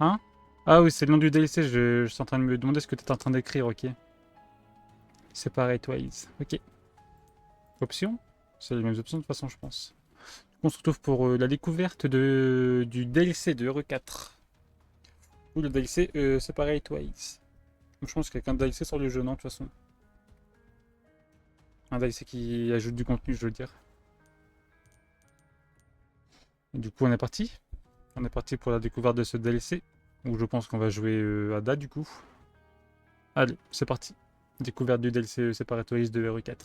Hein? Ah oui, c'est le nom du DLC, je suis en train de me demander ce que tu es en train d'écrire, ok. Separate Ways, ok. Options? C'est les mêmes options de toute façon, je pense. On se retrouve pour la découverte du DLC de RE4. Ou le DLC Separate Ways. Je pense qu'il y a qu'un DLC sur le jeu, non, de toute façon. Un DLC qui ajoute du contenu, je veux dire. Et du coup, on est parti. On est parti pour la découverte de ce DLC. Où je pense qu'on va jouer à Ada, du coup. Allez, c'est parti. Découverte du DLC Separate Ways de RE4.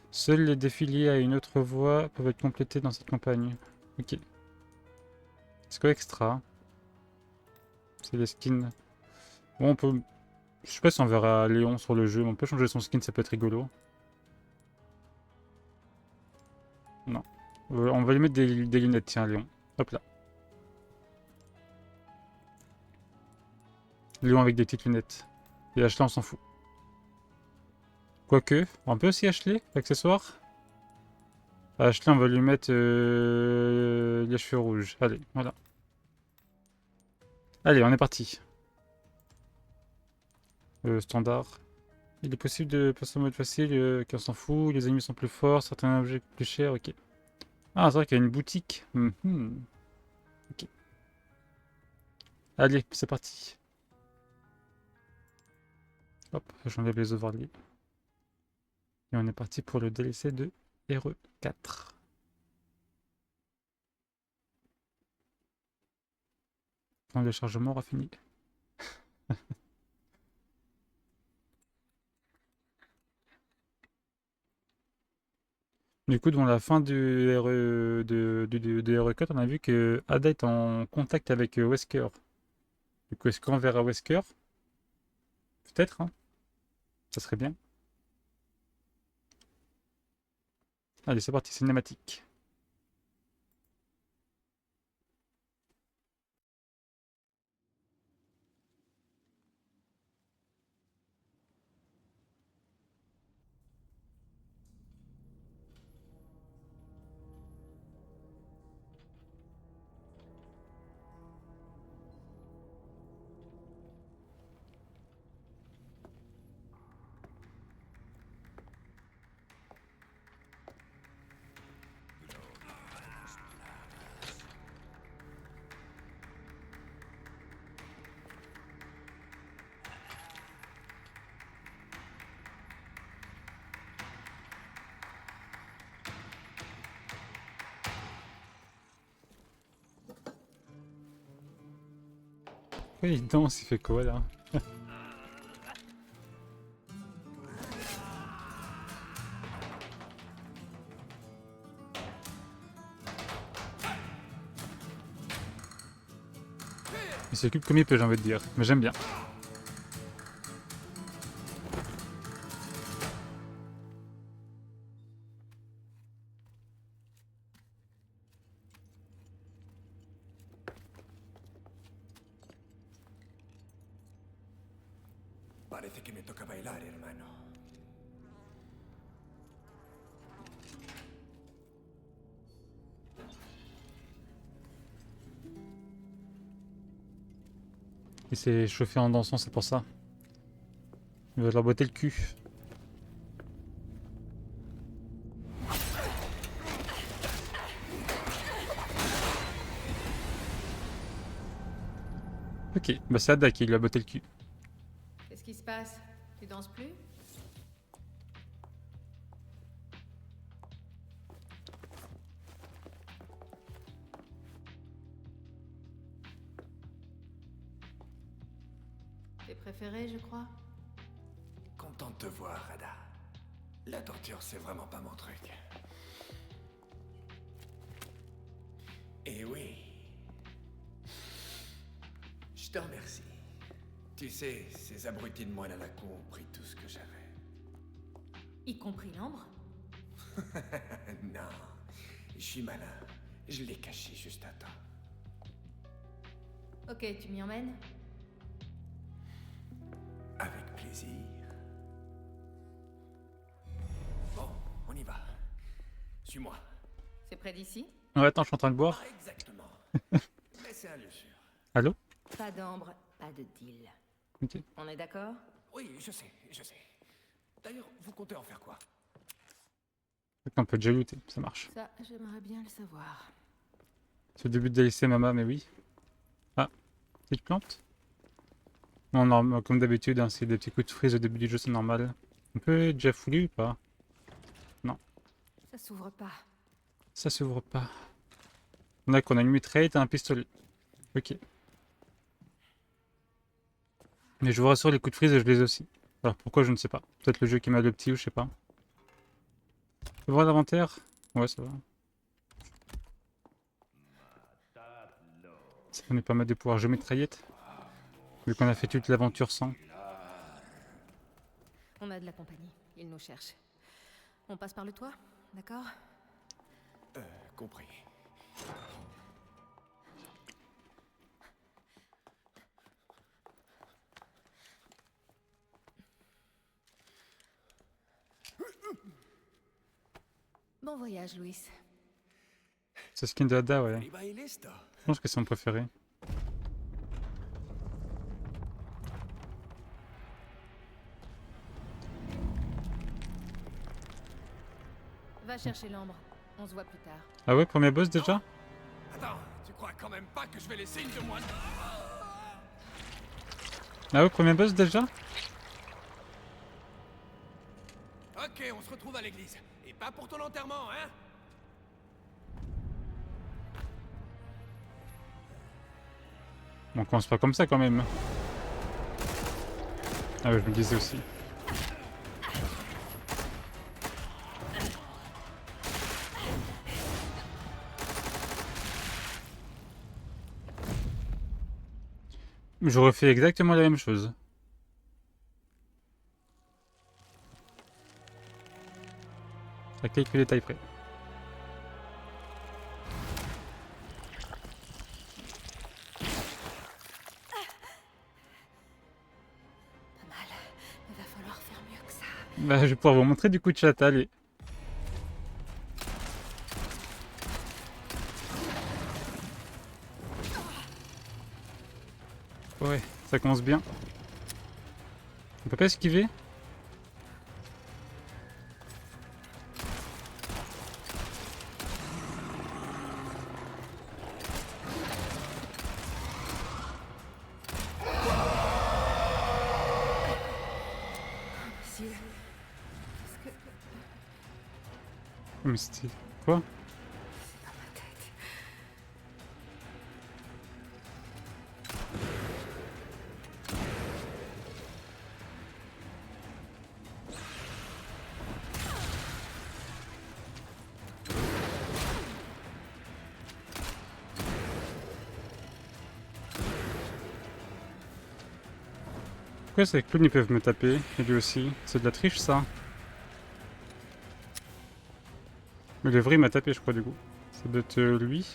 Seuls les défis liés à une autre voie peuvent être complétés dans cette campagne. Ok. C'est quoi extra? C'est les skins. Bon, on peut... Je sais pas si on verra Léon sur le jeu, mais on peut changer son skin, ça peut être rigolo. Non. On va lui mettre des lunettes, tiens, Léon. Hop là. Léon avec des petites lunettes. Et Ashley, on s'en fout. Quoique, on peut aussi Ashley, accessoire. Ashley, on va lui mettre les cheveux rouges. Allez, voilà. Allez, on est parti. Standard. Il est possible de passer en mode facile, qu'on s'en fout. Les ennemis sont plus forts, certains objets plus chers, ok. Ah, c'est vrai qu'il y a une boutique. Mhm. Ok. Allez, c'est parti. Hop, j'enlève les overlays. Et on est parti pour le DLC de RE4. Quand le chargement aura fini. Du coup, dans la fin du RE, de RE4, on a vu que Ada est en contact avec Wesker. Du coup, est-ce qu'on verra Wesker? Peut-être, hein? Ça serait bien. Allez, c'est parti, cinématique. Oui, il danse, il fait quoi là? Il s'occupe comme il peut, j'ai envie de dire. Mais j'aime bien. Parece que me toca bailar, hermano. Il s'est chauffé en dansant, c'est pour ça. Il va leur botter le cul. Ok, bah c'est Ada qui lui a botté le cul. Qu'est-ce qui se passe? Tu danses plus? Tes préférés, je crois? Content de te voir, Ada. La torture, c'est vraiment pas mon truc. Eh oui. Je te remercie. Tu sais, ces abrutis de moines à la con ont pris tout ce que j'avais. Y compris l'ambre? Non, je suis malin. Je l'ai caché juste à temps. Ok, tu m'y emmènes? Avec plaisir. Bon, on y va. Suis-moi. C'est près d'ici? Ouais, attends, je suis en train de boire. Pas exactement. Mais c'est un lieu sûr. Allô? Pas d'ambre, pas de deal. Ok. On est d'accord? Oui, je sais, je sais. D'ailleurs, vous comptez en faire quoi? Ok, on peut déjà looter, ça marche. Ça, j'aimerais bien le savoir. C'est le début de DLC, Mama, mais oui. Ah, petite plante? Non, non, comme d'habitude, hein, c'est des petits coups de frise au début du jeu, c'est normal. On peut déjà fouiller ou pas? Non, Ça s'ouvre pas. ça s'ouvre pas. On a qu'on a une mitraillette et un pistolet. Ok. Mais je vous rassure, les coups de frise, je les ai aussi. Alors pourquoi, je ne sais pas. Peut-être le jeu qui m'a le petit ou je sais pas. Tu peux voir l'inventaire? Ouais, ça va. Ça n'est pas mal de pouvoir jouer mitraillette. Vu qu'on a fait toute l'aventure sans. On a de la compagnie. Ils nous cherchent. On passe par le toit, d'accord? Compris. Bon voyage, Louis. Ce skin de Ada, ouais. Iba y listo. Je pense que c'est mon préféré. Va chercher l'ambre. On se voit plus tard. Ah ouais, premier boss déjà? Attends, tu crois quand même pas que je vais laisser une de moi? Ah ouais, premier boss déjà? Ok, on se retrouve à l'église. Et pas pour ton enterrement, hein? On commence pas comme ça quand même. Ah ouais, je me disais aussi. J'aurais fait exactement la même chose. À quelques détails près. Pas mal. Il va falloir faire mieux que ça. Bah, je vais pouvoir vous montrer du coup de chat, allez. Ouais, ça commence bien. On peut pas esquiver? Monsieur, qu'est-ce que... Oh, mais c'était quoi? C'est dans ma tête. Pourquoi ces clowns ils peuvent me taper? Et lui aussi. C'est de la triche ça. Mais le vrai il m'a tapé je crois du coup. Ça doit être lui.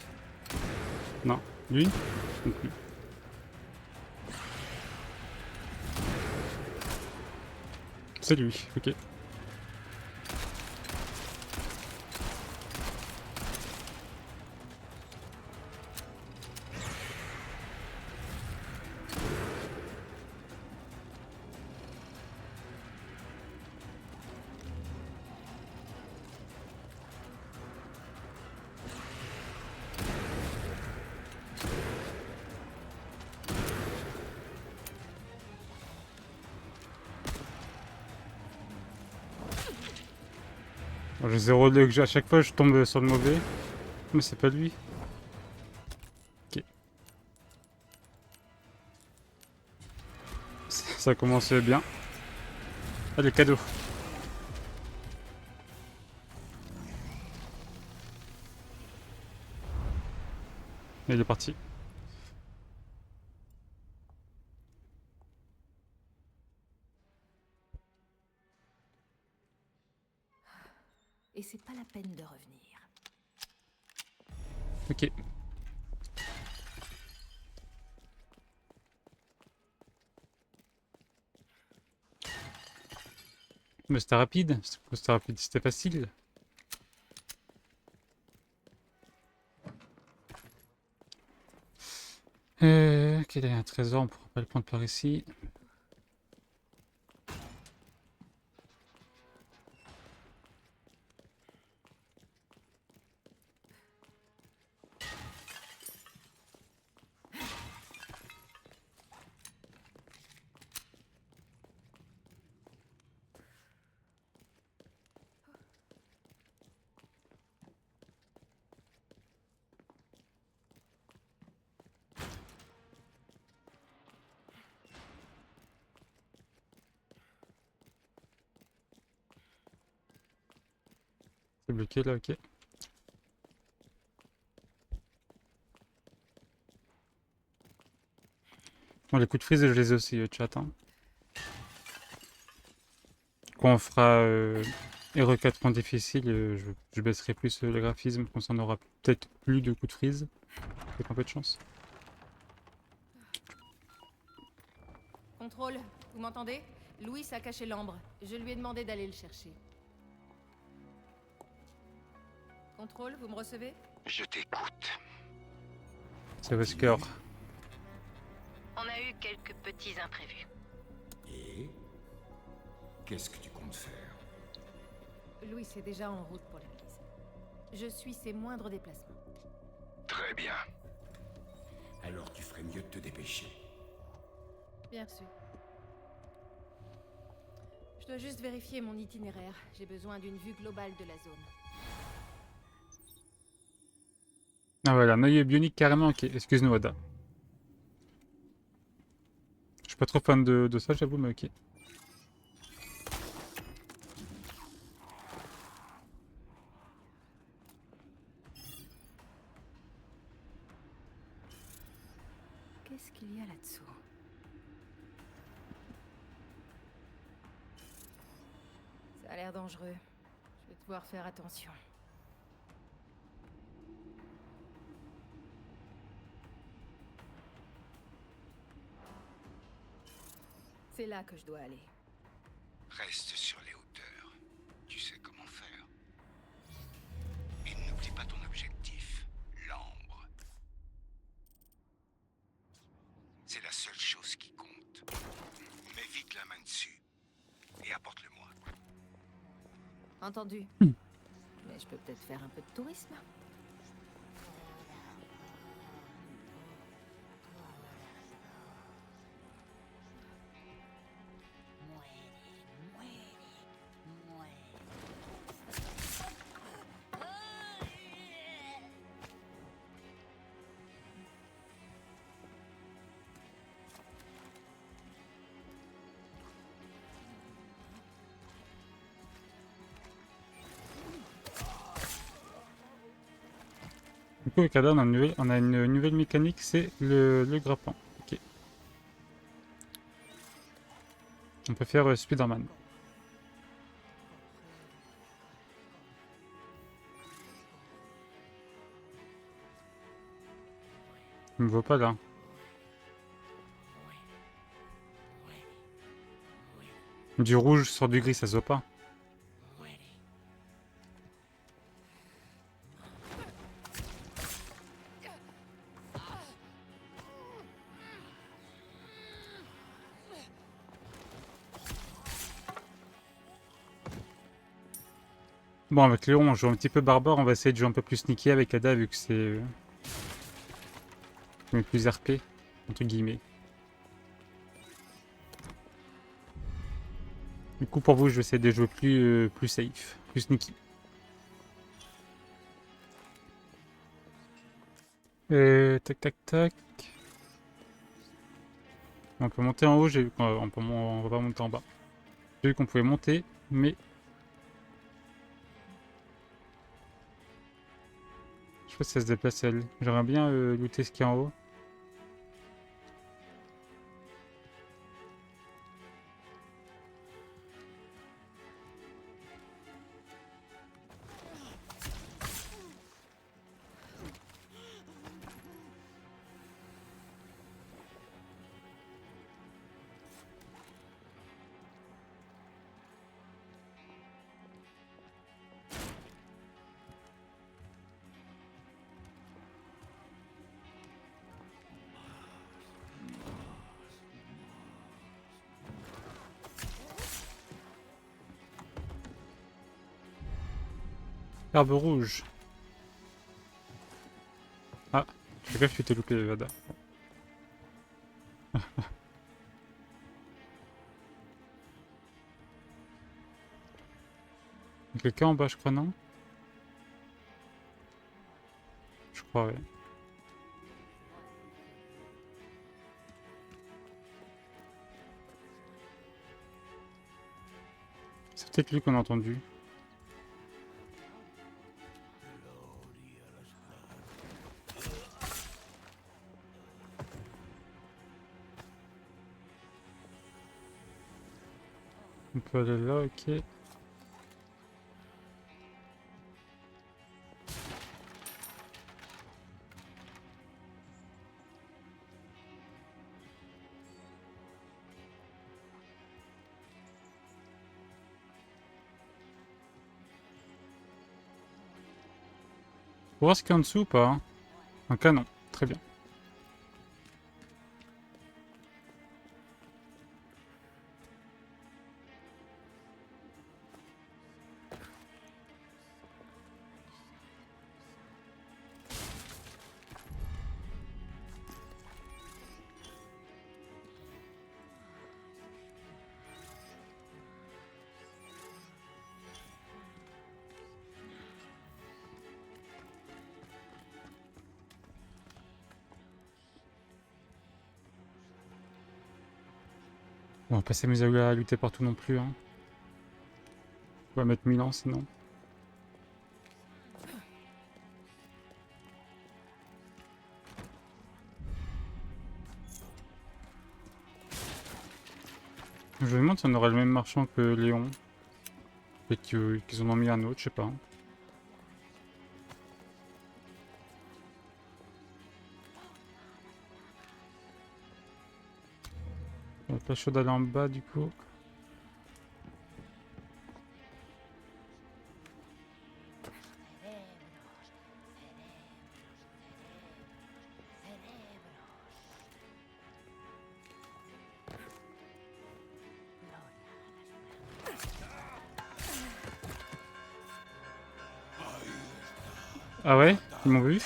Non. Lui? Non plus. C'est lui, ok. Bon, j'ai zéro de que à chaque fois je tombe sur le mauvais. Mais c'est pas lui. Ok. Ça commence bien. Allez, cadeau. Et il est parti. Et c'est pas la peine de revenir. Ok. Mais c'était rapide. C'était rapide, c'était facile. Ok, il y a un trésor, on pourra pas le prendre par ici. C'est bloqué là, ok. Bon, les coups de frise, je les ai aussi, chat. Hein. Quand on fera RE4 en difficile, je baisserai plus le graphisme, comme ça on aura peut-être plus de coups de frise. Avec un peu de chance. Contrôle, vous m'entendez? Louis a caché l'ambre. Je lui ai demandé d'aller le chercher. Contrôle, vous me recevez? Je t'écoute. C'est Wesker. On a eu quelques petits imprévus. Et qu'est-ce que tu comptes faire? Louis est déjà en route pour l'église. Je suis ses moindres déplacements. Très bien. Alors tu ferais mieux de te dépêcher. Bien sûr. Je dois juste vérifier mon itinéraire. J'ai besoin d'une vue globale de la zone. Ah voilà, un œil bionique carrément, ok. Excuse-nous, Ada. Je suis pas trop fan de ça, j'avoue, mais ok. Qu'est-ce qu'il y a là-dessous? Ça a l'air dangereux. Je vais devoir faire attention. C'est là que je dois aller. Reste sur les hauteurs. Tu sais comment faire. Et n'oublie pas ton objectif, l'ambre. C'est la seule chose qui compte. Mets vite la main dessus. Et apporte-le-moi. Entendu. Mais je peux peut-être faire un peu de tourisme. Du coup, avec Ada, on a une nouvelle mécanique, c'est le grappin. Ok. On peut faire Spider-Man. Il me voit pas là. Du rouge sur du gris, ça se voit pas. Bon, avec Léon, on joue un petit peu barbare, on va essayer de jouer un peu plus sneaky avec Ada vu que c'est plus RP, entre guillemets. Du coup, pour vous, je vais essayer de jouer plus safe, plus sneaky. Tac, tac, tac. On peut monter en haut, on va pas monter en bas. J'ai vu qu'on pouvait monter, mais je sais pas si ça se déplace elle. J'aimerais bien looter ce qu'il y a en haut. Herbe rouge. Ah, fais gaffe, tu t'es loupé, Vada. Il y a quelqu'un en bas, je crois, non? Je crois, ouais. C'est peut-être lui qu'on a entendu. On peut aller là, ok. Pour voir ce qu'il y a en dessous ou pas, hein. Un canon, très bien. On va pas s'amuser à lutter partout non plus, hein. On va mettre 1000 ans sinon. Je me demande si on aura le même marchand que Léon. Et qu'ils en ont mis un autre, je sais pas. On pas chaud d'aller en bas du coup. Ah ouais? Ils m'ont vu?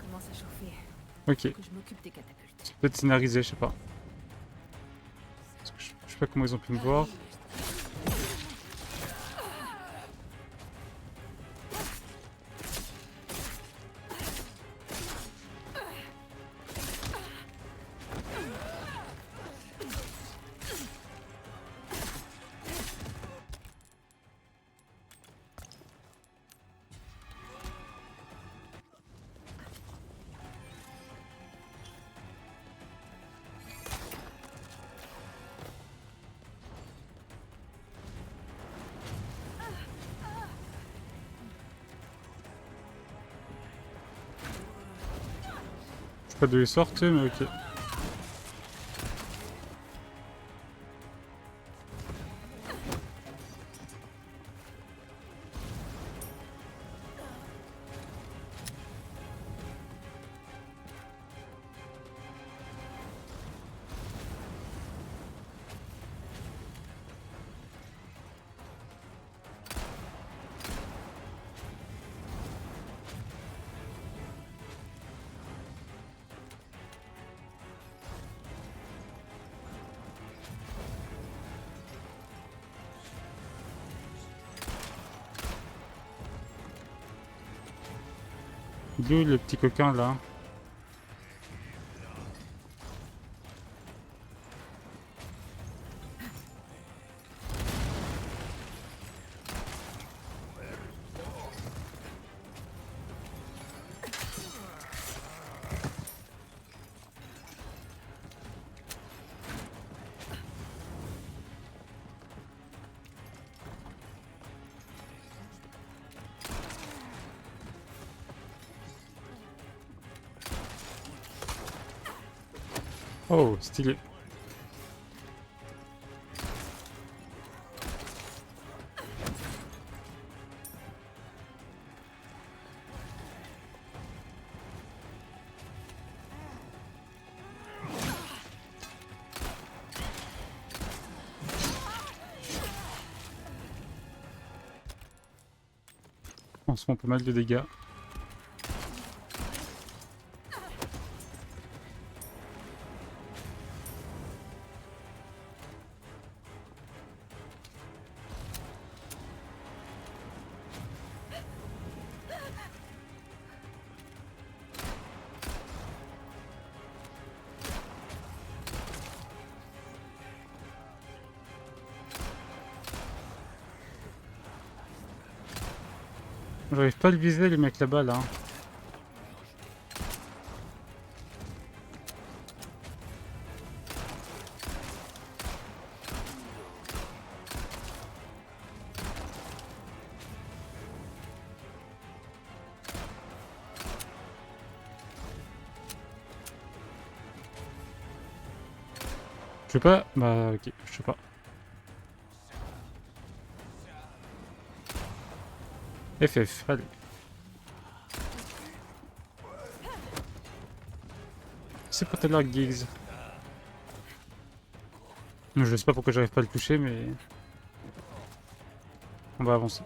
Commence à chauffer. Ok. Faut que je m'occupe des catapultes. C'est peut-être scénarisé, je sais pas. Parce que je sais pas comment ils ont pu me voir. Je sais pas d'où ils sortent, mais ok. D'où le petit coquin là? Oh, stylé. Pansement, pas mal de dégâts. J'arrive pas à le viser les mecs là-bas là. Je sais pas. Bah ok, je sais pas. FF, allez. C'est pour tout à l'heure, Giggs. Je sais pas pourquoi j'arrive pas à le toucher, mais... On va avancer.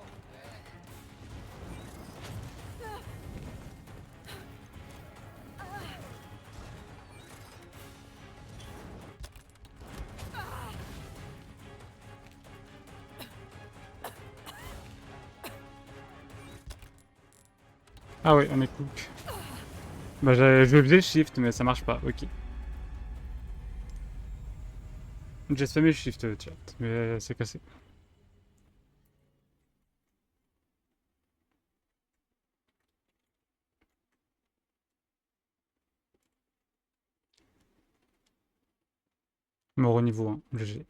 Ah ouais, on est cook. Bah je faisais shift, mais ça marche pas, ok. J'ai spammé shift, chat, mais c'est cassé. Mort au niveau 1, GG.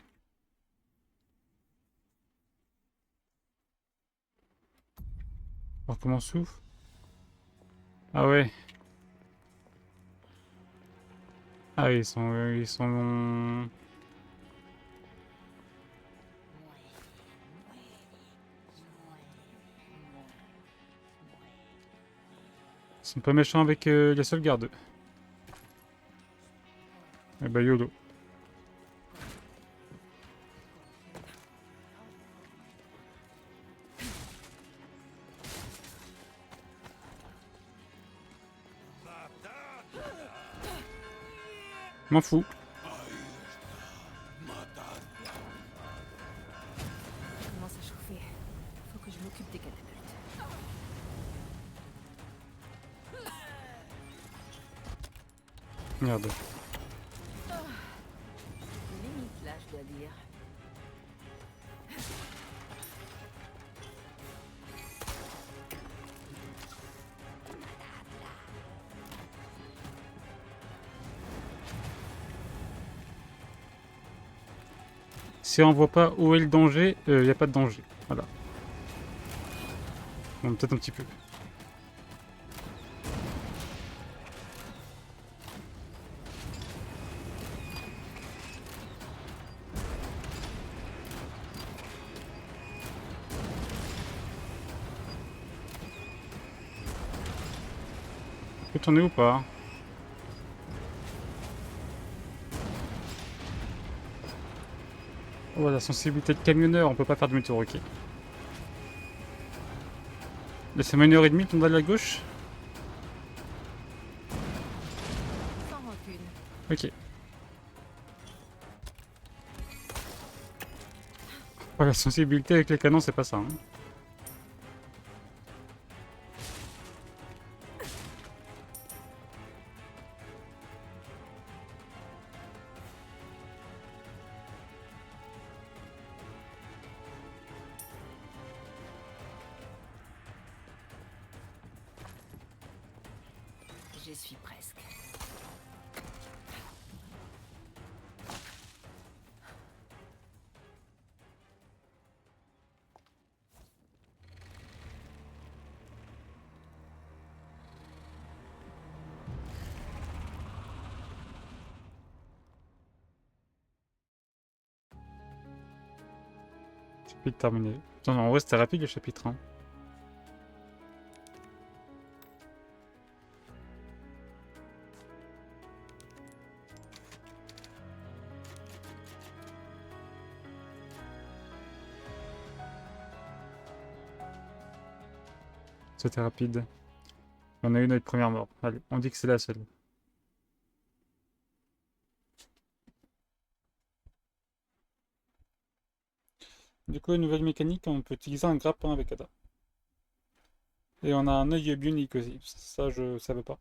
On recommence où? Ah ouais. Ah ils sont... Ils sont pas méchants avec les sauvegardes. Eh bah YOLO. M'en fous. Ça commence à chauffer. Faut que je m'occupe des catapultes. Merde. Limite là, je dois dire. Si on voit pas où est le danger, y a pas de danger. Voilà. Bon, peut-être un petit peu. On peut tourner ou pas? Oh, la sensibilité de camionneur, on peut pas faire demi-tour, ok. Laissez-moi 1h30, on va à la gauche. Sans rancune. Ok. Oh, la sensibilité avec les canons, c'est pas ça. Hein. J'y suis presque. Chapitre terminé. Putain, en vrai, c'était rapide le chapitre 1. C'était rapide. On a eu notre première mort. Allez, on dit que c'est la seule. Du coup, une nouvelle mécanique, on peut utiliser un grappin avec Ada. Et on a un œil bionique aussi. Ça, je savais pas.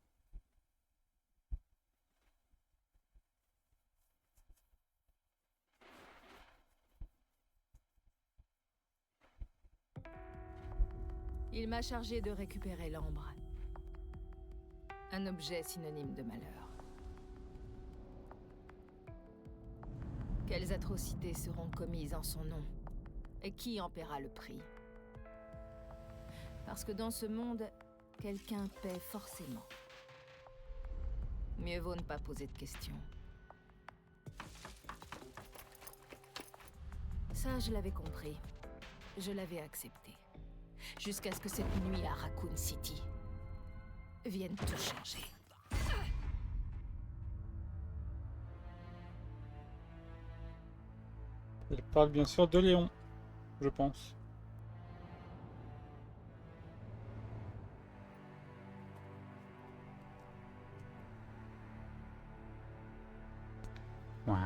Il m'a chargé de récupérer l'ambre. Un objet synonyme de malheur. Quelles atrocités seront commises en son nom? Et qui en paiera le prix? Parce que dans ce monde, quelqu'un paie forcément. Mieux vaut ne pas poser de questions. Ça, je l'avais compris. Je l'avais accepté. Jusqu'à ce que cette nuit à Raccoon City vienne tout changer. Il parle bien sûr de Léon, je pense. Waouh.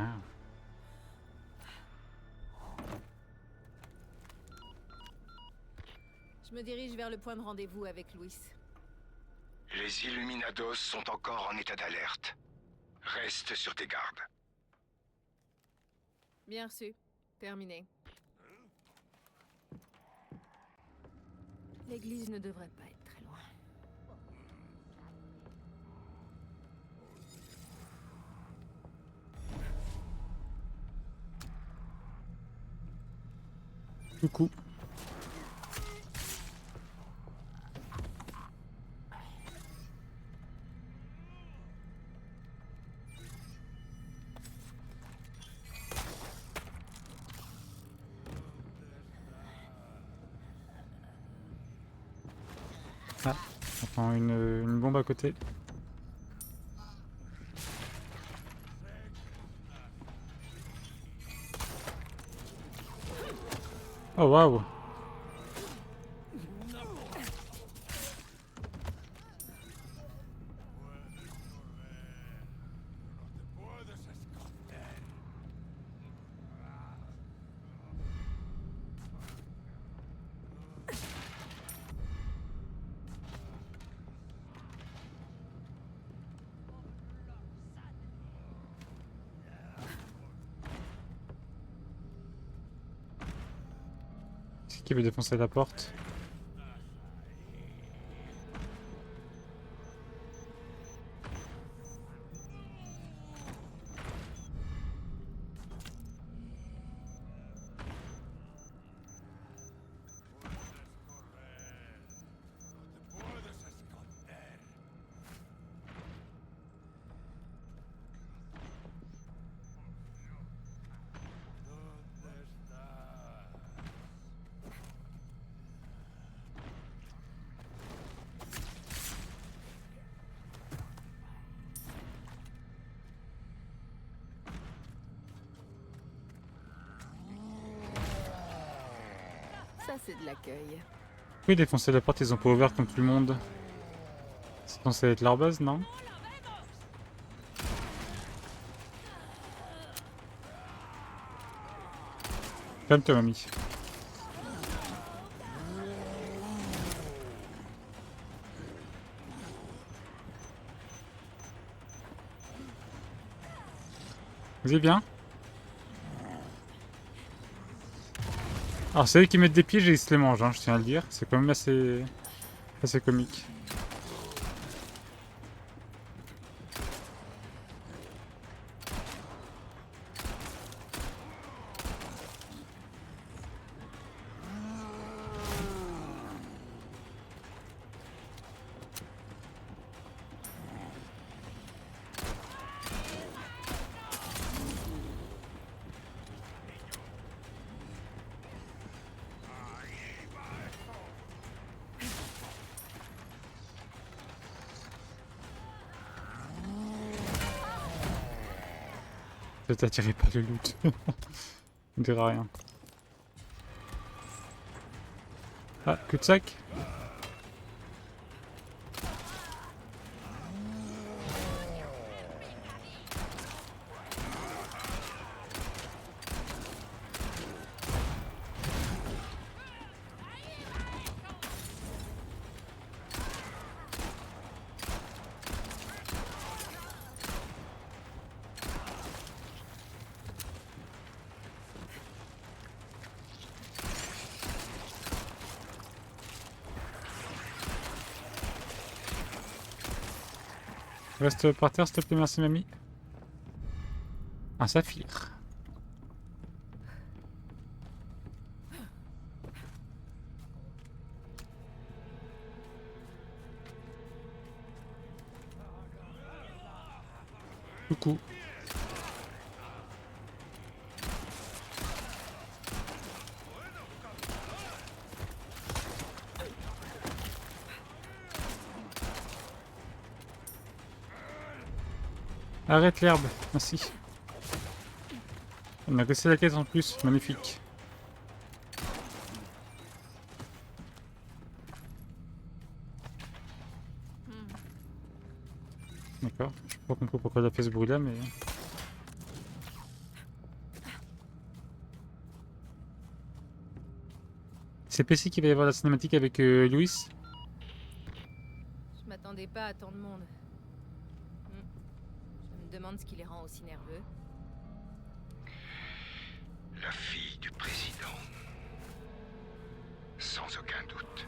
Je me dirige vers le point de rendez-vous avec Louis. Les Illuminados sont encore en état d'alerte. Reste sur tes gardes. Bien reçu. Terminé. L'église ne devrait pas être très loin. Coucou. Ah, enfin une bombe à côté. Oh waouh. C'est qui veut défoncer la porte? Ça, c'est de l'accueil. Oui, défoncer la porte, ils ont pas ouvert comme tout le monde. C'est censé être leur base, non? Calme-toi, mamie. Vous allez bien? Alors c'est eux qui mettent des pièges et ils se les mangent, hein, je tiens à le dire. C'est quand même assez comique. Ne t'attirez pas le loot. On dira rien. Ah, cul-de-sac. Reste par terre, s'il te plaît, merci, mamie. Un saphir. Coucou. Arrête l'herbe, merci. On a cassé la caisse en plus, magnifique. D'accord, je n'ai pas compris pourquoi elle a fait ce bruit là, mais... C'est PC qui va y avoir la cinématique avec Louis. Je m'attendais pas à tant de monde. Je me demande ce qui les rend aussi nerveux. La fille du président. Sans aucun doute.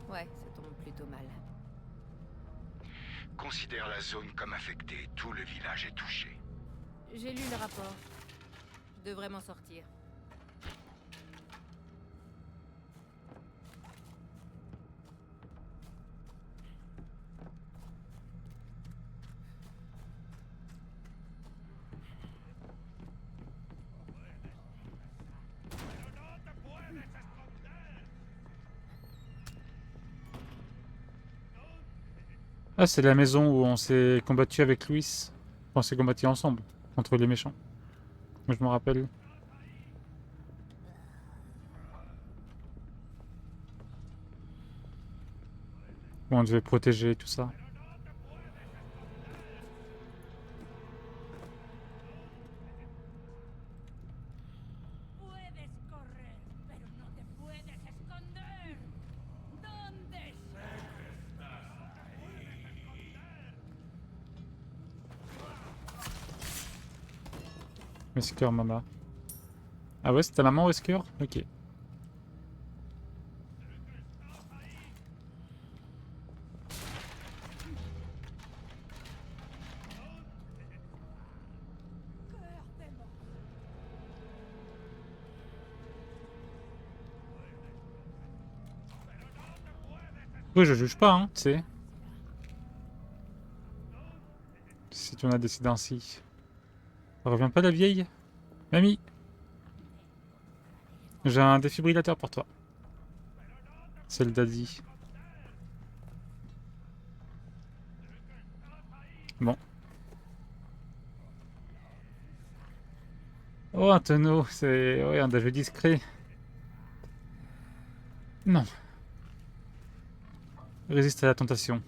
Ouais, ça tombe plutôt mal. Considère la zone comme affectée. Tout le village est touché. J'ai lu le rapport. Je devrais m'en sortir. Ah, c'est la maison où on s'est combattu avec Louis. On s'est combattu ensemble, contre les méchants. Moi, je me rappelle. Où on devait protéger tout ça. Puedes correr, pero no te puedes esconder. ¿Dónde Wesker, maman. Ah ouais, c'est ta maman, Wesker? Ok. Oui, je juge pas, hein, tu sais. Si tu en as décidé ainsi. Reviens pas la vieille? Mamie! J'ai un défibrillateur pour toi. C'est le daddy. Bon. Oh, un tonneau, c'est... Ouais, un jeu discret. Non. Résiste à la tentation.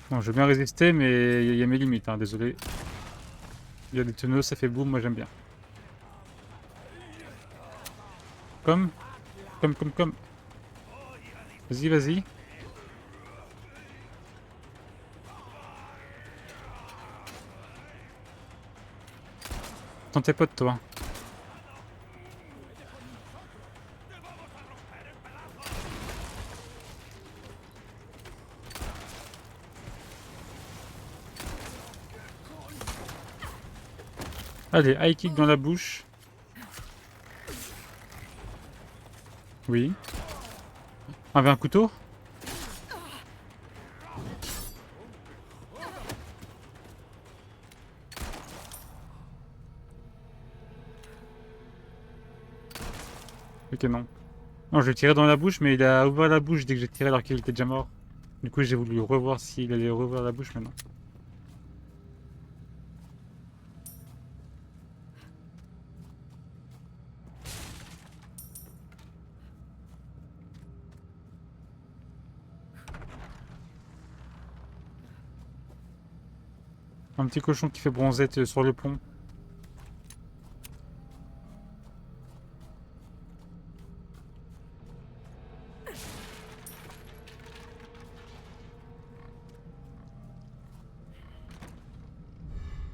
Bon, je veux bien résister, mais il y a mes limites, hein, désolé. Il y a des tonneaux, ça fait boum, moi j'aime bien. Comme. Vas-y, vas-y. Dans tes potes, toi. Allez, high kick dans la bouche. Oui. Avec un couteau? Ok, non. Non, je l'ai tiré dans la bouche, mais il a ouvert la bouche dès que j'ai tiré alors qu'il était déjà mort. Du coup, j'ai voulu revoir s'il allait rouvrir la bouche, mais non. Un petit cochon qui fait bronzette sur le pont.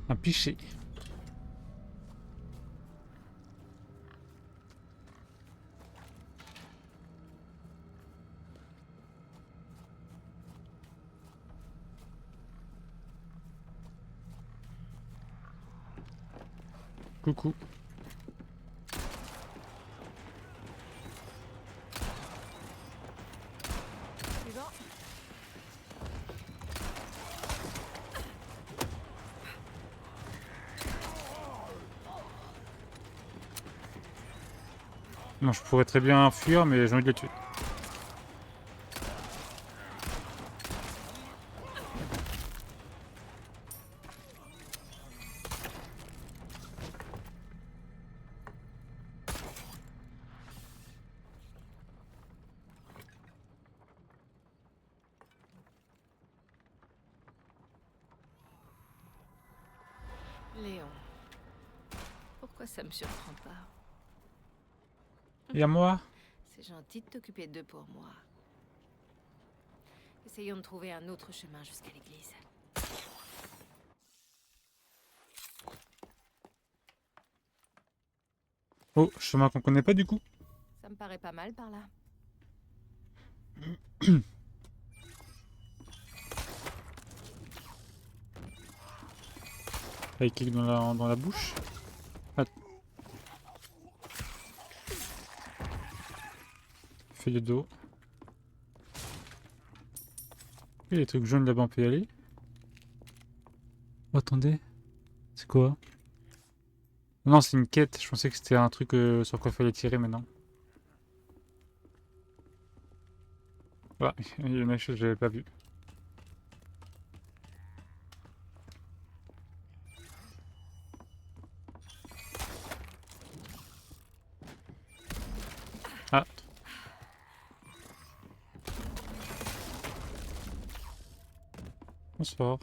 Un pichet. Coucou. Suivant. Non, je pourrais très bien fuir, mais j'ai envie de les tuer. Léon. Pourquoi ça me surprend pas? Et à moi? C'est gentil de t'occuper d'eux pour moi. Essayons de trouver un autre chemin jusqu'à l'église. Oh, chemin qu'on connaît pas du coup. Ça me paraît pas mal par là. Avec kick dans la bouche. Ah. Fait le dos. Et les trucs jaunes là-bas, on peut y aller. Oh, attendez. C'est quoi? Non, c'est une quête. Je pensais que c'était un truc sur quoi fallait tirer maintenant. Voilà, il y a une chose que j'avais pas vu. Ah. Bonsoir.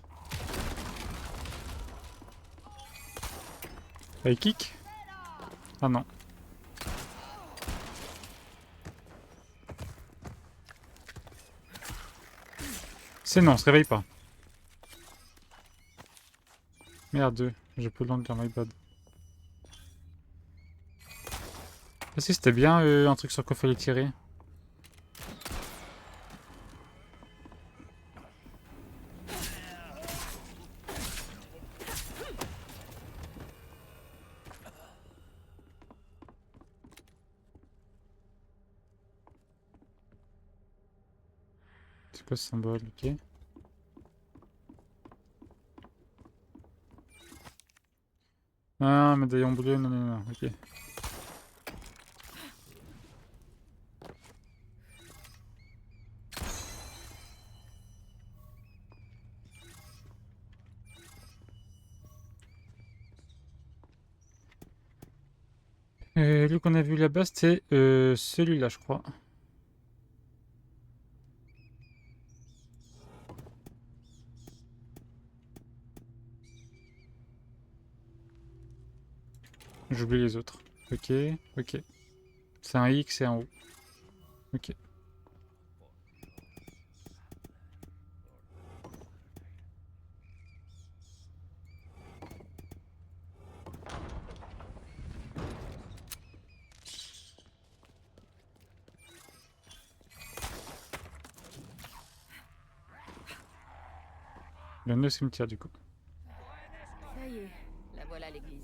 High kick? Ah non. C'est non, on se réveille pas. Merde, je peux l'enlever, my bad. Ah si, c'était bien un truc sur quoi fallait tirer. C'est quoi ce symbole? Ok. Ah, médaillon bleu, non, non, non, ok. Lui qu'on a vu là-bas, c'était celui-là, je crois. J'oublie les autres. Ok, ok. C'est un X et un O. Ok. Le nœud cimetière du coup. Ça y est, la voilà l'église.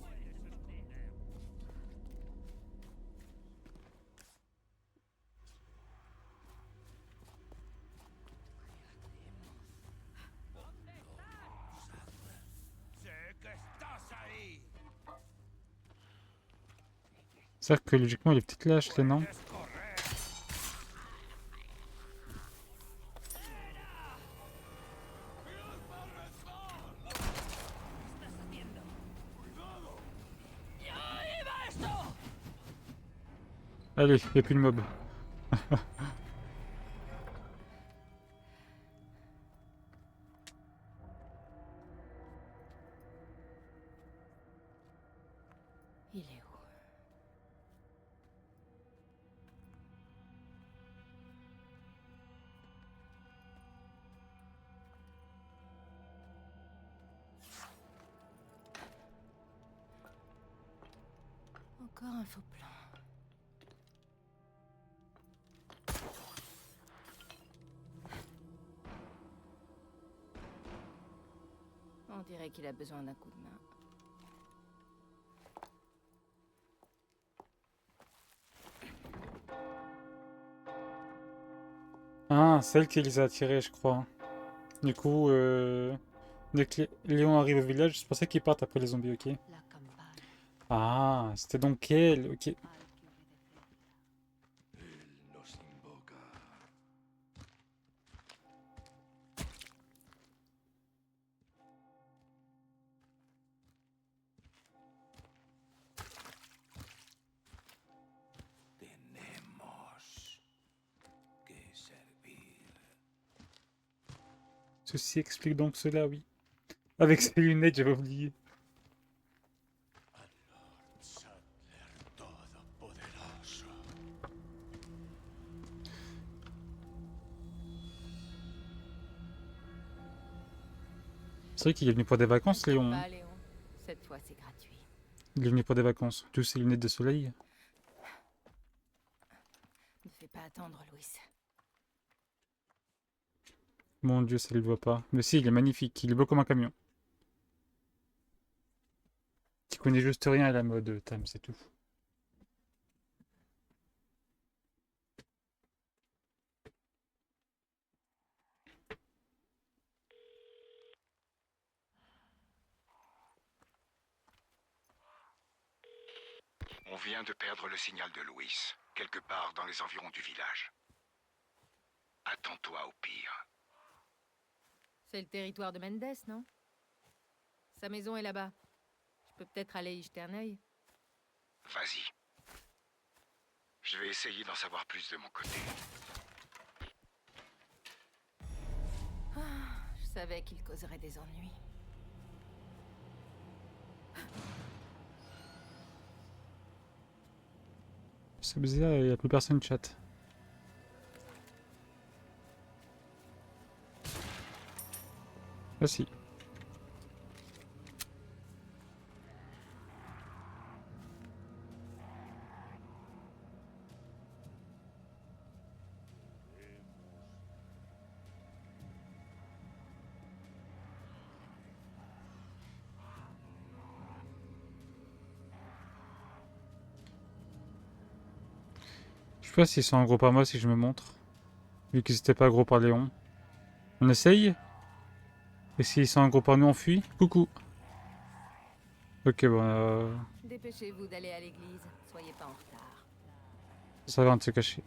C'est-à-dire que logiquement il est peut-être lâche là, non? Allez, il n'y a plus de mob. Il est où? Encore un faux plan. On dirait qu'il a besoin d'un coup de main. Ah, c'est elle qui les a attirés, je crois. Du coup, dès que Léon arrive au village, c'est pour ça qu'ils partent après les zombies, ok. La campagne, Ah, c'était donc elle, ok. Él nos invoca. Tenemos que servir. Ceci explique donc cela, oui. Avec ses lunettes, j'avais oublié. Sattler Todopoderoso. C'est vrai qu'il est venu pour des vacances, t'inquiète Léon. pas, Léon. Cette fois, c'est gratuit. Il est venu pour des vacances. Tous ses lunettes de soleil. Ne fais pas attendre, Louis. Mon Dieu, ça ne le voit pas. Mais si, il est magnifique. Il est beau comme un camion. Tu connais juste rien à la mode, Tam, c'est tout. On vient de perdre le signal de Louis, quelque part dans les environs du village. Attends-toi au pire. C'est le territoire de Mendes, non? Sa maison est là-bas. Je peux peut-être aller y jeter un œil. Vas-y. Je vais essayer d'en savoir plus de mon côté. Je savais qu'il causerait des ennuis. C'est bizarre, il n'y a plus personne chat. Ah si. Je sais pas s'ils sont en gros par moi si je me montre. Vu qu'ils étaient pas gros par Léon. On essaye? Et s'ils sont en gros par nous, on fuit? Coucou. Ok, bon, Dépêchez-vous d'aller à l'église. Soyez pas en retard. ça va, on de se cacher.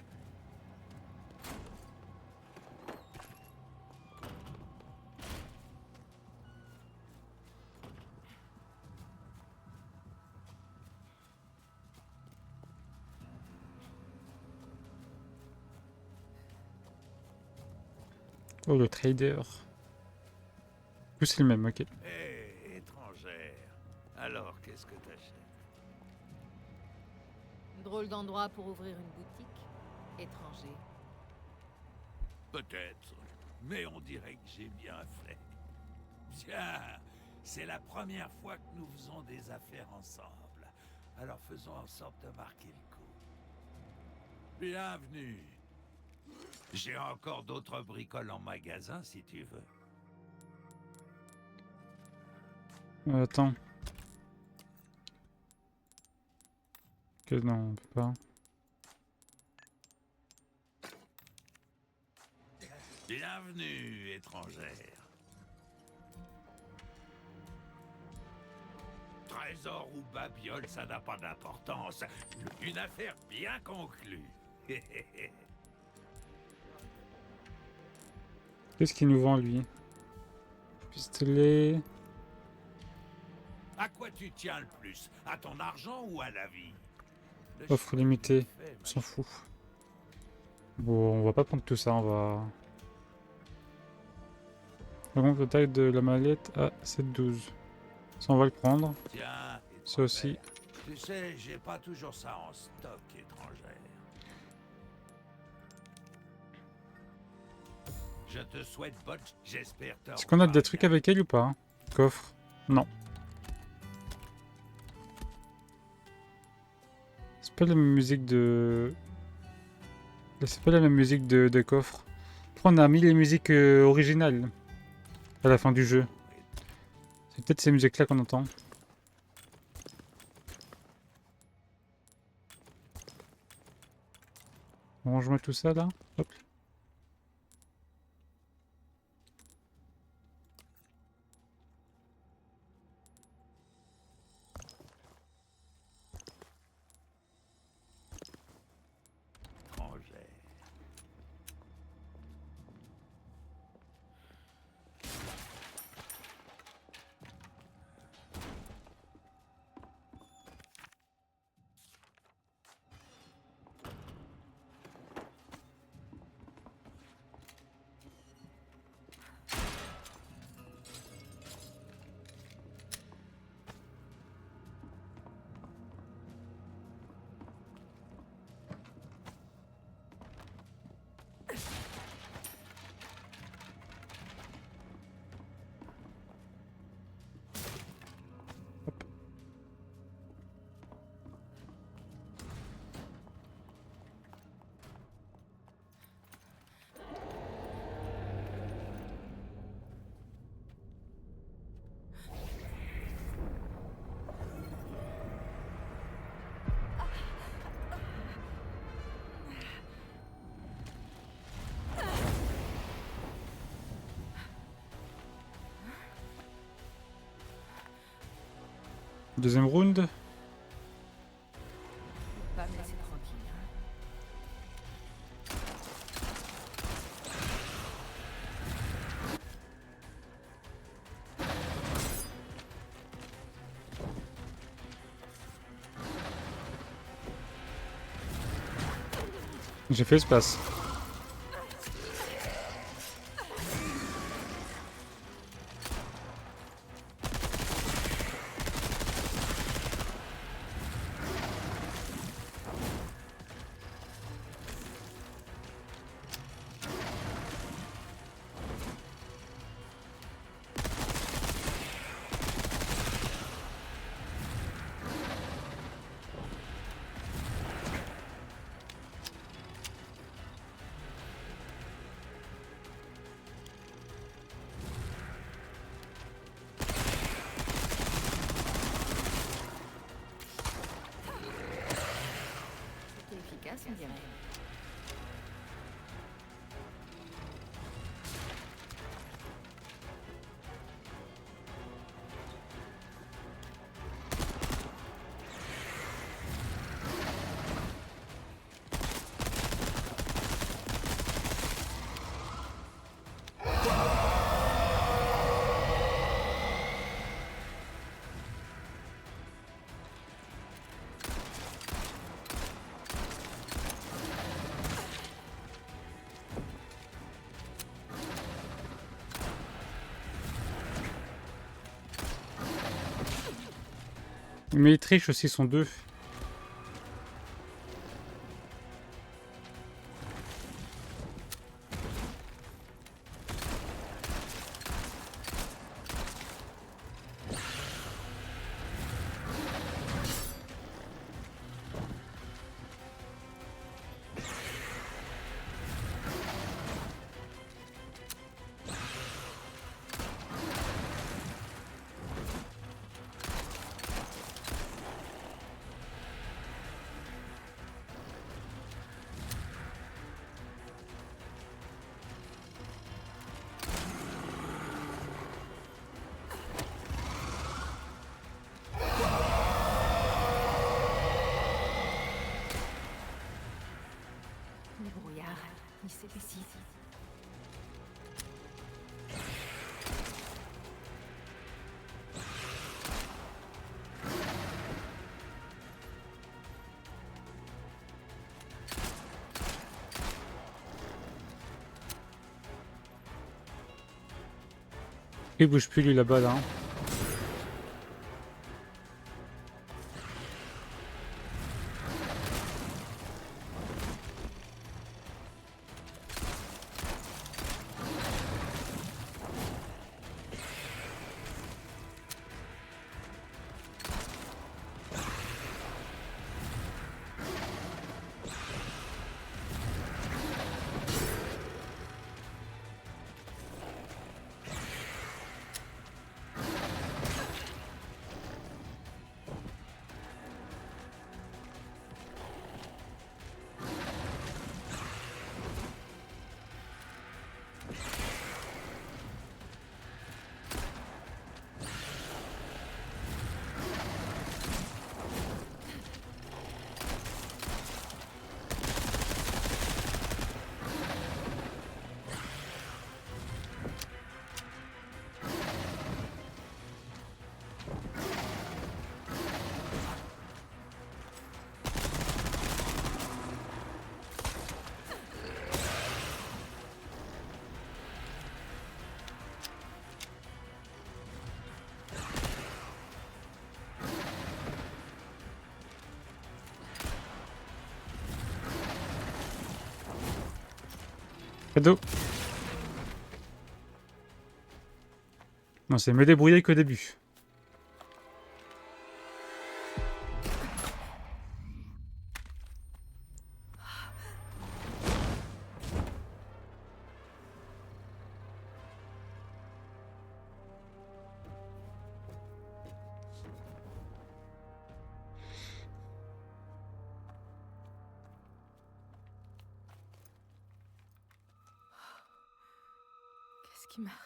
Oh, le trader. Tout c'est le même, ok. Hé, étrangère. Alors, qu'est-ce que t'achètes? Drôle d'endroit pour ouvrir une boutique. Étranger. Peut-être, mais on dirait que j'ai bien fait. Tiens, c'est la première fois que nous faisons des affaires ensemble. Alors faisons en sorte de marquer le coup. Bienvenue. J'ai encore d'autres bricoles en magasin si tu veux. Attends. Que non, on peut pas. Bienvenue, étrangère. Trésor ou babiole, ça n'a pas d'importance. Une affaire bien conclue. Qu'est-ce qu'il nous vend, lui? Pistolet. À quoi tu tiens le plus? À ton argent ou à la vie? Le Offre choix limitée. est fait, On s'en ma fout. Bon, on va pas prendre tout ça, on va... Par contre, la taille de la mallette à 7,12. Ça, on va le prendre. Tiens, Ça aussi. étrangère. Tu sais, j'ai pas toujours ça en stock, étrangère. Je te souhaite bonne... J'espère te Est-ce qu'on a des revoir trucs bien. avec elle ou pas? Coffre. Non. C'est pas la même musique de... C'est pas la même musique de coffre. Pourquoi on a mis les musiques originales à la fin du jeu? C'est peut-être ces musiques-là qu'on entend. Range-moi tout ça là. Hop. Deuxième round. Pas me laisser tranquille. Hein. J'ai fait espace. C'était efficace, on dirait. Mais ils trichent aussi, sont deux. Le brouillard, il s'épaissit. Il bouge plus lui là-bas là. Hein. Cadeau. Non, c'est me débrouiller qu'au début. Qu'est-ce qui m'arrive?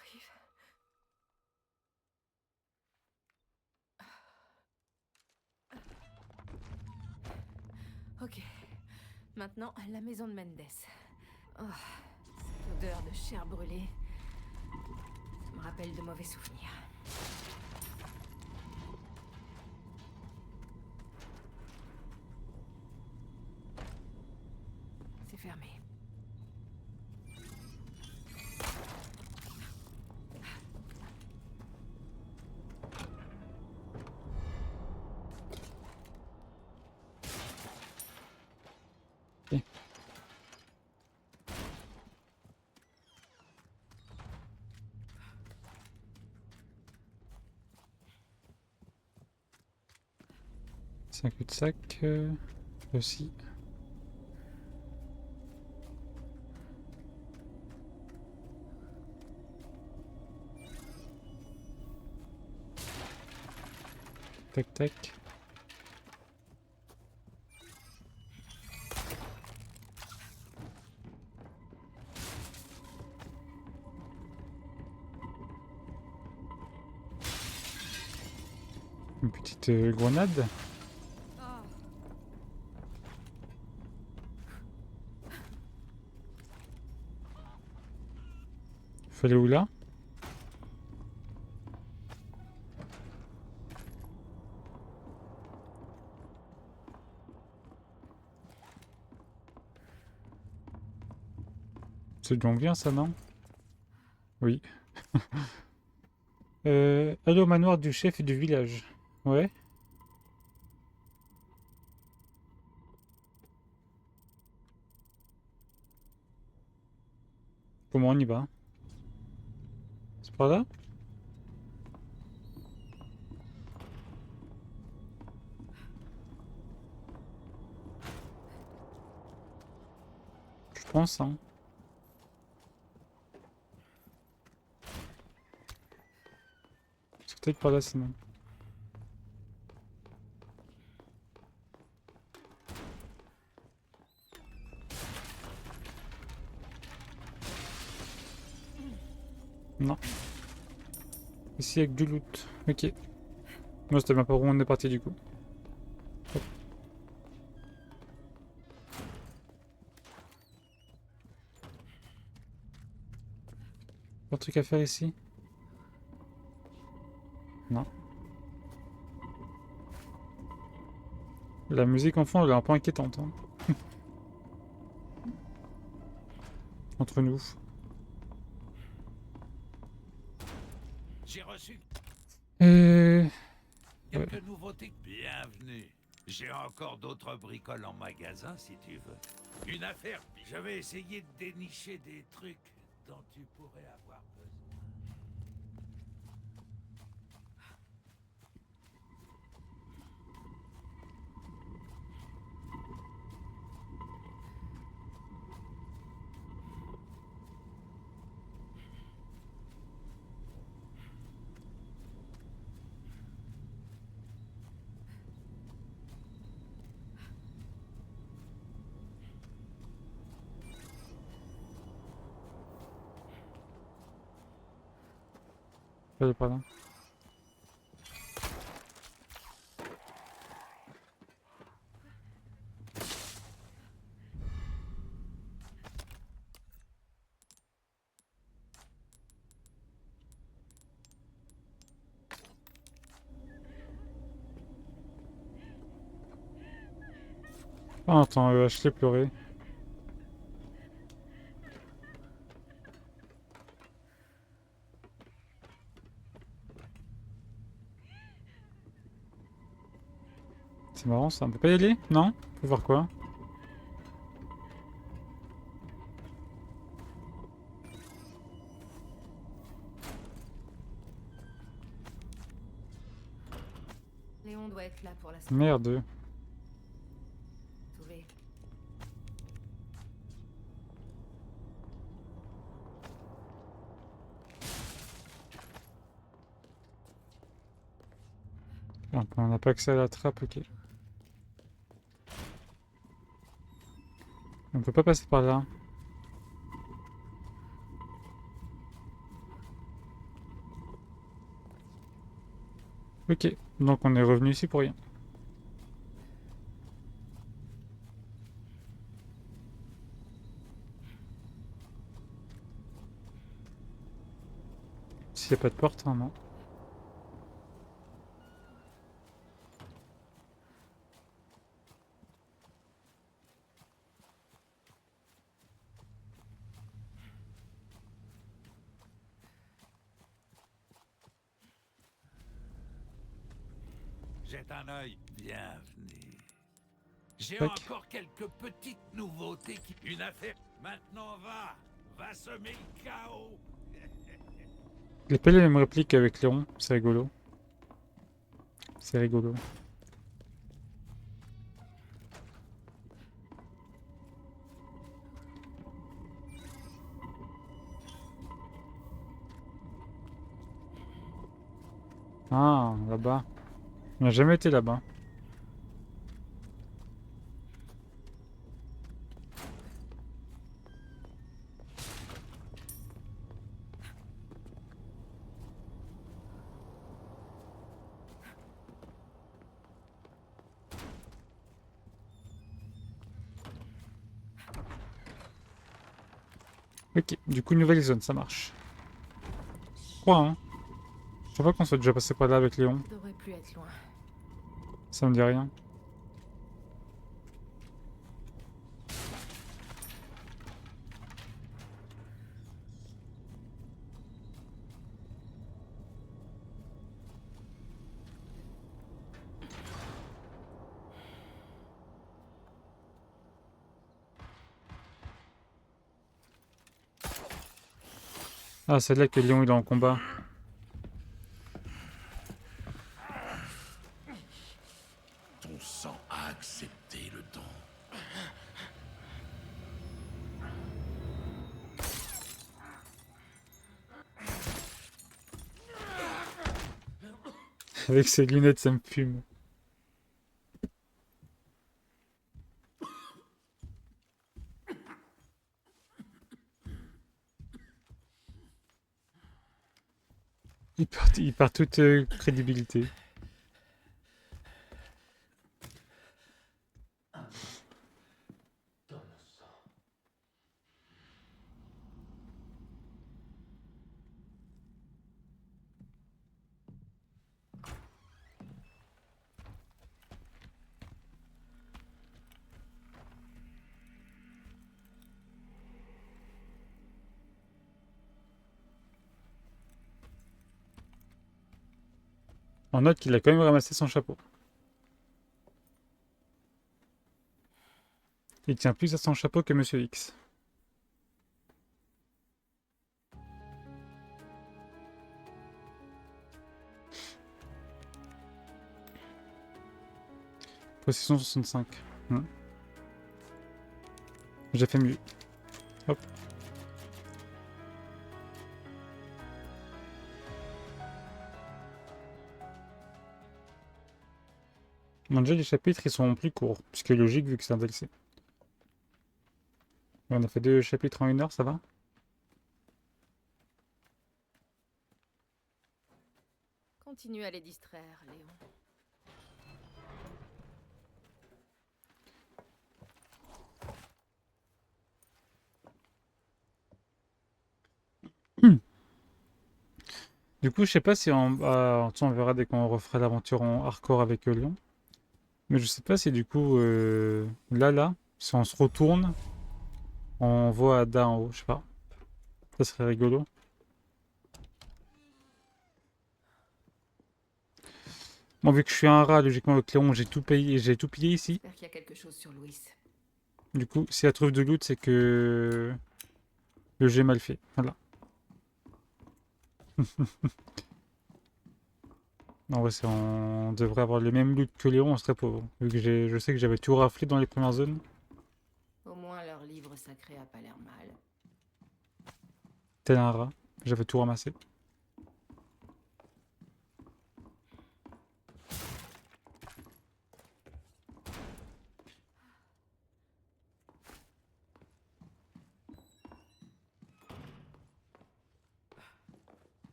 Maintenant, la maison de Mendes. Oh, cette odeur de chair brûlée. Ça me rappelle de mauvais souvenirs. C'est fermé. Ok. C'est un cul-de-sac aussi. Tac tac. Une petite grenade. Fallait où là? C'est donc bien ça, non? Oui. Allez au manoir du chef du village. Ouais. Comment on y va? C'est par là? Je pense, hein. C'est peut-être par là sinon. Non. Ici avec du loot. Ok. Moi c'était même pas où on est parti du coup. Hop. Un truc à faire ici? Non. La musique en fond elle est un peu inquiétante, hein. Entre nous. J'ai reçu Et... quelques nouveautés. Bienvenue. J'ai encore d'autres bricoles en magasin si tu veux. Une affaire. Je vais essayer de dénicher des trucs dont tu pourrais avoir besoin. Elle est pas là. Ah, attends, je l'ai pleuré. C'est marrant ça, on peut pas y aller? Non? On peut voir quoi? Léon doit être là pour la Merde. sauver. Donc, on n'a pas accès à la trappe, ok. On peut pas passer par là. Ok, donc on est revenu ici pour rien. S'il n'y a pas de porte, hein, non. Jette un œil. Bienvenue. J'ai Tac. encore quelques petites nouveautés qui... Une affaire. Maintenant va semer le chaos. Il a pas les mêmes répliques avec Léon, c'est rigolo. C'est rigolo. Ah, là-bas. On n'a jamais été là-bas. Ok, du coup, nouvelle zone, ça marche. Je crois, hein. Je sais pas qu'on soit déjà passé par là avec Léon. Ça devrait plus être loin. Ça me dit rien. Ah, c'est là que Léon il est en combat. Ton sang a accepté le don. Avec ses lunettes, ça me fume. Il perd toute crédibilité. On note qu'il a quand même ramassé son chapeau. Il tient plus à son chapeau que Monsieur X. Possession 65. J'ai fait mieux. Hop. Bon, déjà, les chapitres, ils sont plus courts. Ce qui est logique vu que c'est un DLC. On a fait 2 chapitres en 1 heure, ça va? Continue à les distraire, Léon. Du coup, je sais pas si on verra dès qu'on refera l'aventure en hardcore avec Lyon. Mais je sais pas si du coup, là, si on se retourne, on voit Ada en haut, je sais pas. Ça serait rigolo. Bon, vu que je suis un rat, logiquement, avec Léon, j'ai tout payé, j'ai tout pillé ici. J'espère qu'il y a quelque chose sur Louis. Du coup, si elle trouve de loot, c'est que le jeu est mal fait. Voilà. En vrai, on devrait avoir le même loot que Léon, on serait pauvre. Vu que je sais que j'avais tout raflé dans les premières zones. Au moins, leur livre sacré a pas l'air mal. Tel un rat, j'avais tout ramassé.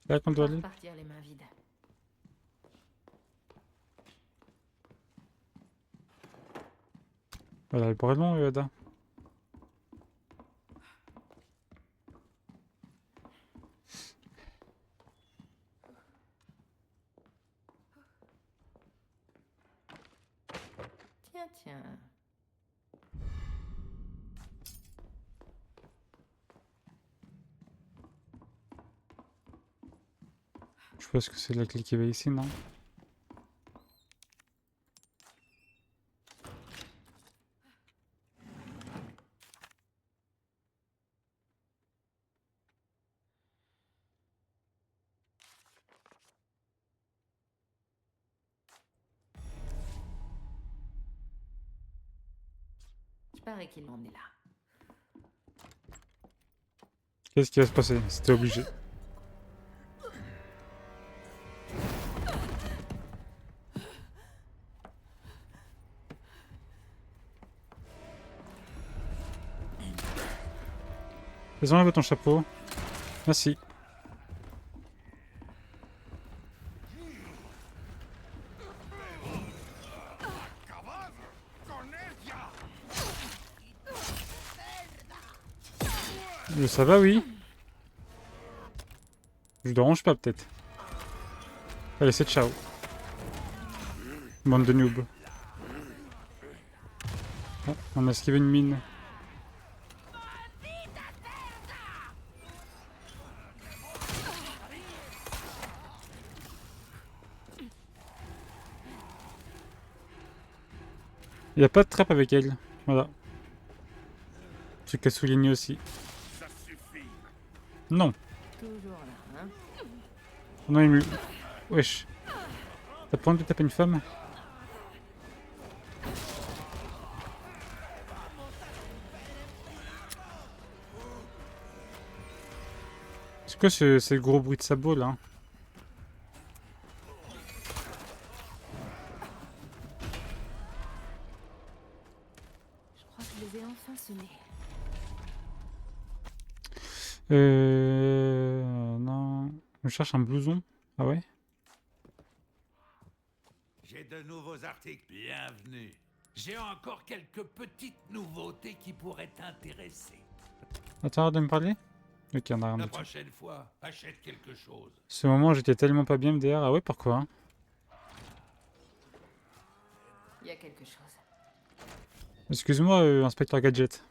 Là qu'on On doit va aller. repartir les mains vides. Voilà, le bras long, Yoda. Tiens, tiens. Je pense que c'est la clé qui va ici, non? Je parie qu'il m'en est là. Qu'est-ce qui va se passer? C'était obligé. Fais-en avec ton chapeau. Merci. Ça va, oui. Je ne dérange pas, peut-être. Allez, c'est ciao. Bande de noobs. Ah, on a esquivé une mine. Il n'y a pas de trappe avec elle. Voilà. Truc à souligner aussi. Non. Toujours là, hein? Non, il me... Wesh. T'as pas envie de taper une femme? C'est quoi ce gros bruit de sabot là? Je crois que je les ai enfin semés. Non. Je cherche un blouson. Ah ouais? J'ai de nouveaux articles. Bienvenue. J'ai encore quelques petites nouveautés qui pourraient t'intéresser. Attends de me parler? Ok, on a rien La du tout. prochaine fois, achète quelque chose. Ce moment, j'étais tellement pas bien MDR. Ah ouais, pourquoi? Il y a quelque chose. Excuse-moi, inspecteur Gadget.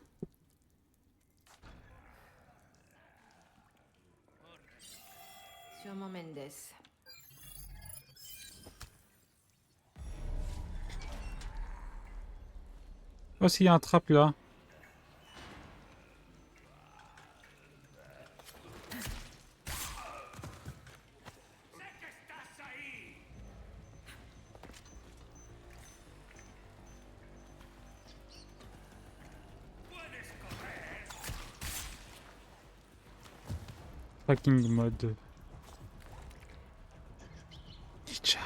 Sûrement Mendes. Oh, s'il y a un trap là. Tracking mode. Tcha.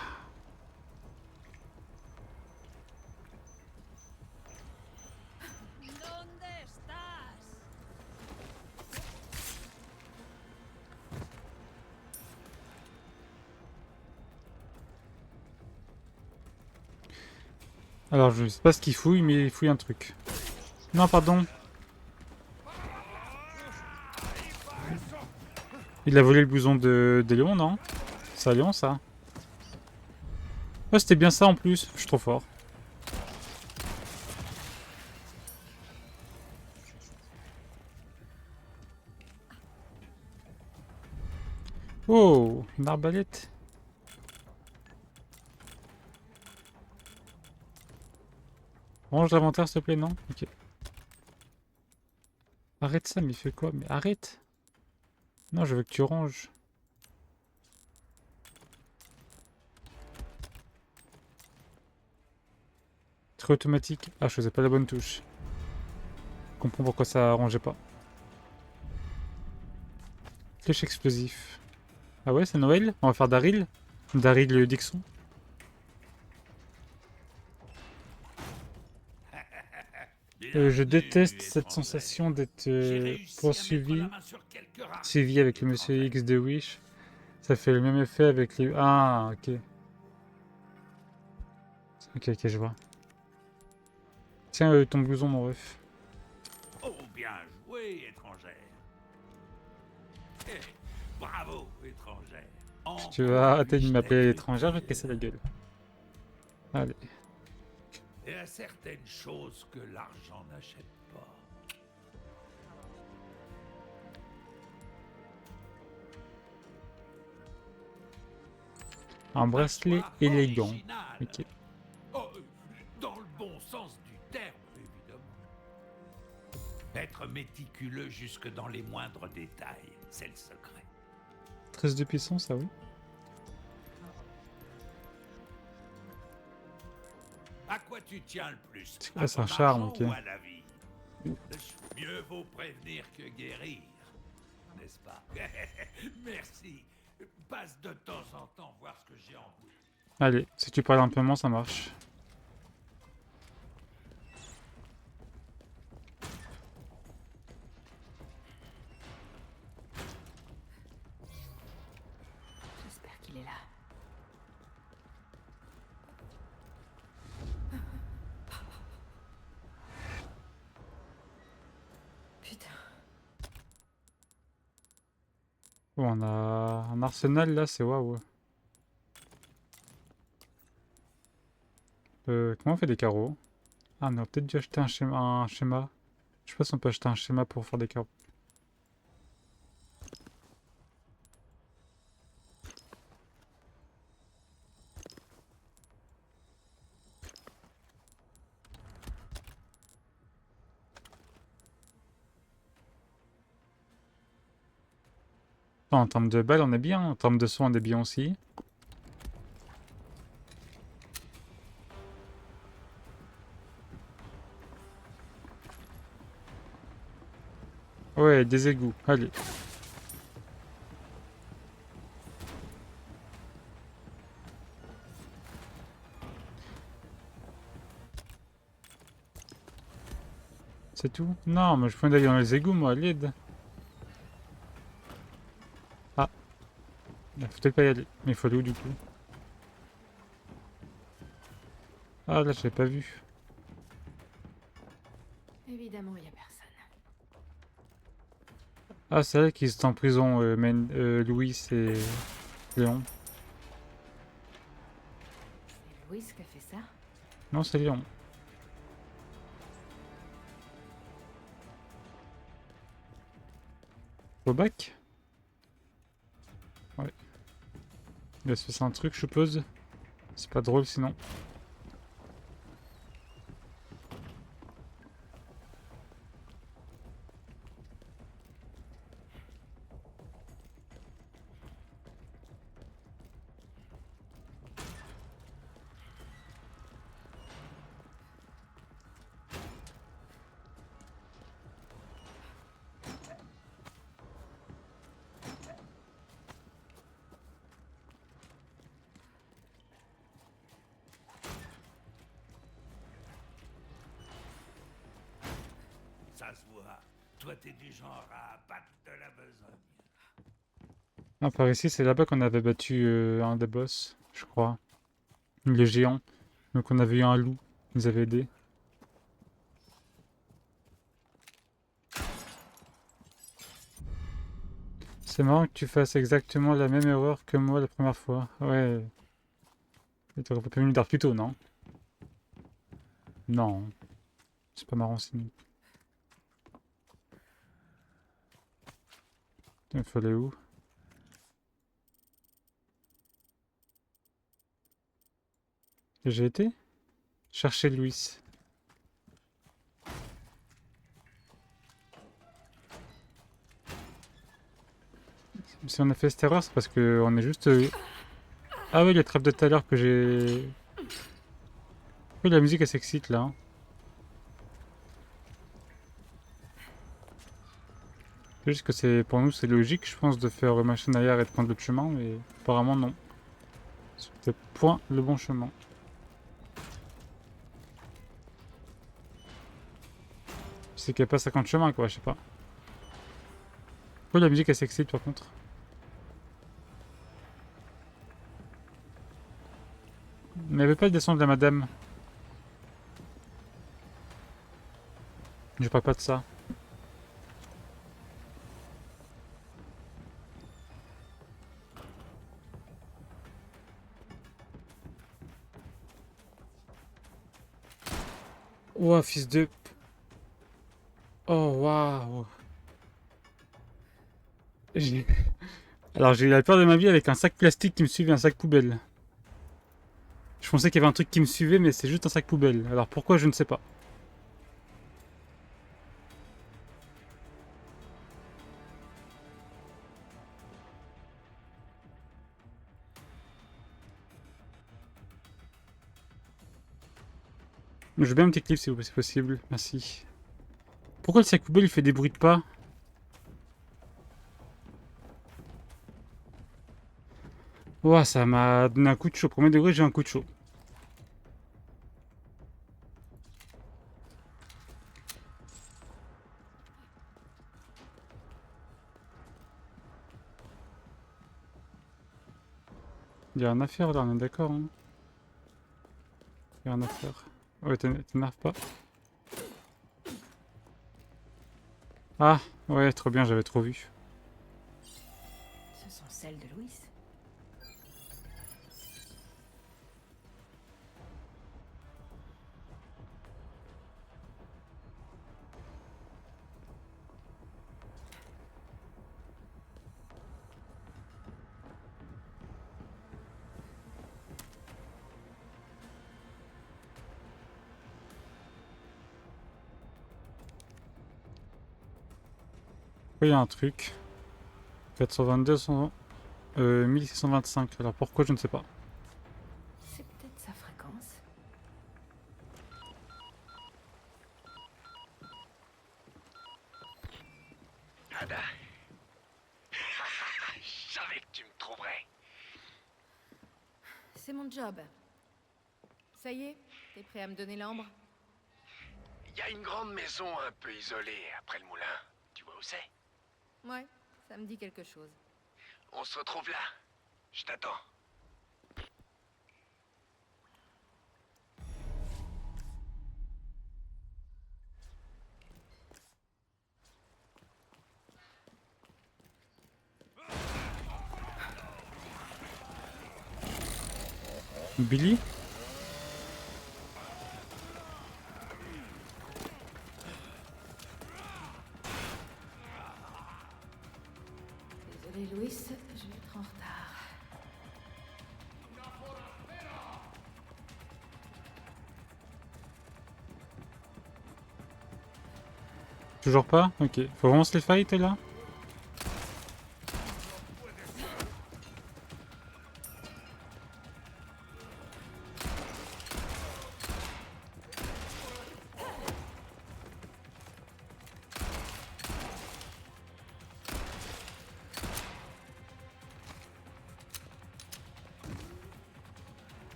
¿Dónde estás? Alors, je sais pas ce qu'il fouille, mais il fouille un truc. Non, pardon. Il a volé le blouson de Léon, non? C'est à Léon, ça? Oh, c'était bien ça en plus. Je suis trop fort. Oh, une arbalète. Range l'inventaire, s'il te plaît, non? Ok. Arrête ça, mais il fait quoi? Mais arrête! Non, je veux que tu ranges. Très automatique. Ah, je faisais pas la bonne touche. Je comprends pourquoi ça rangeait pas. Flèche explosif. Ah ouais, c'est Noël? On va faire Daryl? Daryl Dixon? Je déteste cette sensation d'être poursuivi, suivi avec le Monsieur X de Wish. Ça fait le même effet avec les... Ah, ok. Ok, je vois. Tiens, ton blouson, mon ref. Oh, bien joué, étrangère. Eh, bravo, étrangère. Si tu vas arrêter de m'appeler étrangère, je vais te casser la gueule. Allez. Il y a certaines choses que l'argent n'achète pas. Un bracelet choix élégant. original. Ok. Oh, dans le bon sens du terme, évidemment. Être méticuleux jusque dans les moindres détails, c'est le secret. 13 de puissance, ah oui. À quoi tu tiens le plus? C'est quoi, À c'est un ton charme, argent ok. ou à la vie? Mieux vaut prévenir que guérir, n'est-ce pas? Merci. Passe de temps en temps voir ce que j'ai en bouche. Allez, si tu parles un peu moins, ça marche. J'espère qu'il est là. Putain. Bon, on a un arsenal là, c'est waouh. Comment on fait des carreaux? Ah, on a peut-être dû acheter un schéma. Je sais pas si on peut acheter un schéma pour faire des carreaux. En termes de balles, on est bien. En termes de soins, on est bien aussi. Ouais, des égouts. Allez. C'est tout? Non, mais je peux d'aller dans les égouts, moi, l'aide. Ah. Il faut peut-être pas y aller. Mais il faut aller où, du coup? Ah, là, je l'ai pas vu. Évidemment, il n'y a personne. Ah, c'est vrai qu'ils étaient en prison, Louis et Léon. C'est Louis qui a fait ça? Non, c'est Léon. Au bac? Ouais. Il va se passer un truc, je suppose. C'est pas drôle sinon. Ça se voit. Toi, t'es du genre à battre de la besogne. Ah, par ici, c'est là-bas qu'on avait battu un des boss, je crois. Le géant. Donc on avait eu un loup qui nous avait aidé. C'est marrant que tu fasses exactement la même erreur que moi la première fois. Ouais. Et t'aurais pas pu me le dire plus tôt, non? Non. C'est pas marrant sinon. Il fallait où? J'ai été chercher Louis. Si on a fait cette erreur, c'est parce que on est juste... Ah oui, les trappes de tout à l'heure que j'ai... Oui, la musique elle s'excite là. Hein. C'est juste que c'est pour nous c'est logique, je pense, de faire machine arrière et de prendre l'autre chemin, mais apparemment non. C'était point le bon chemin. C'est qu'il n'y a pas 50 chemins quoi, je sais pas. Oui, la musique elle s'excite par contre. Mais il n'y avait pas le descendre de la madame. Je parle pas de ça. Oh, fils de... Oh, waouh. J'ai- Alors, j'ai eu la peur de ma vie avec un sac plastique qui me suivait, un sac poubelle. Je pensais qu'il y avait un truc qui me suivait, mais c'est juste un sac poubelle. Alors, pourquoi, je ne sais pas. Je veux bien un petit clip si c'est possible. Merci. Pourquoi le sac poubelle il fait des bruits de pas? Ouah, ça m'a donné un coup de chaud. Premier degré, j'ai un coup de chaud. Il y a rien à faire là, on est d'accord. Hein. Il y a rien à faire. Ouais, t'énerve pas. Ah, ouais, trop bien, j'avais trop vu. Ce sont celles de Louis. Oui, il y a un truc. 422, 1625. Alors pourquoi, je ne sais pas. C'est peut-être sa fréquence. Ada. Je savais que tu me trouverais. C'est mon job. Ça y est, t'es prêt à me donner l'ambre? Il y a une grande maison un peu isolée après le moulin. Tu vois où c'est? Ouais, ça me dit quelque chose. On se retrouve là. Je t'attends. Billy? Désolée, Louis, je vais être en retard. Toujours pas? Ok. Faut vraiment se les fight là?